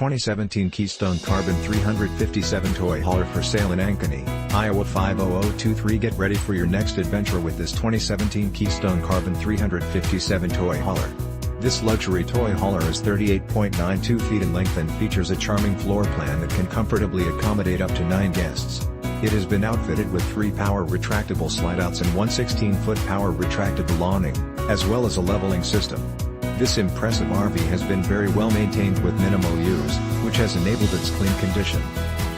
2017 Keystone Carbon 357 toy hauler for sale in Ankeny, Iowa 50023. Get ready for your next adventure with this 2017 Keystone Carbon 357 toy hauler. This luxury toy hauler is 38.92 feet in length and features a charming floor plan that can comfortably accommodate up to 9 guests. It has been outfitted with 3 power retractable slide-outs and one 16-foot power retractable awning, as well as a leveling system. This impressive RV has been very well maintained with minimal use, which has enabled its clean condition.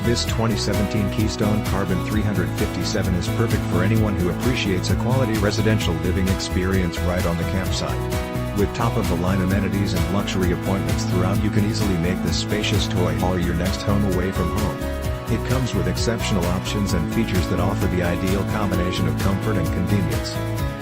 This 2017 Keystone Carbon 357 is perfect for anyone who appreciates a quality residential living experience right on the campsite. With top-of-the-line amenities and luxury appointments throughout, you can easily make this spacious toy hauler your next home away from home. It comes with exceptional options and features that offer the ideal combination of comfort and convenience.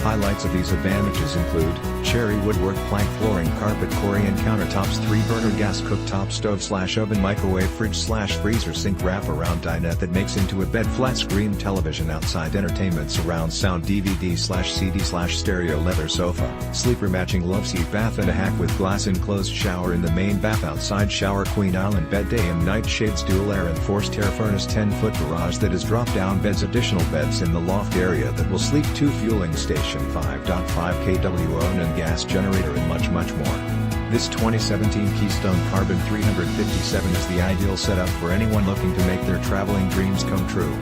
Highlights of these advantages include cherry wood WorkPlank FlooringCarpetCorian countertops, 3-burner gas cooktop stove / OvenMicrowaveFridge / FreezerSinkWrap around dinette that makes into a BedFlat screen, TelevisionOutside EntertainmentSurround SoundDVD / CD / StereoLeather sofa, SleeperMatching Loveseat bath and a hack with glass enclosed shower in the main BathOutside, ShowerQueen island BedDay and night ShadesDual air and forced air furnace, 10-foot garage that is drop-down BedsAdditional beds in the loft area that will sleep, TwoFueling station, 5.5 kW Onan gas generator and much more. This 2017 Keystone Carbon 357 is the ideal setup for anyone looking to make their traveling dreams come true.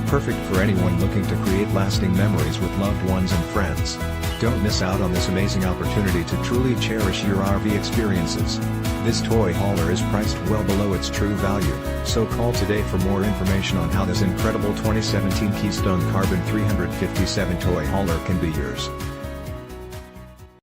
Perfect for anyone looking to create lasting memories with loved ones and friends. Don't miss out on this amazing opportunity to truly cherish your RV experiences. This toy hauler is priced well below its true value, so call today for more information on how this incredible 2017 Keystone Carbon 357 toy hauler can be yours.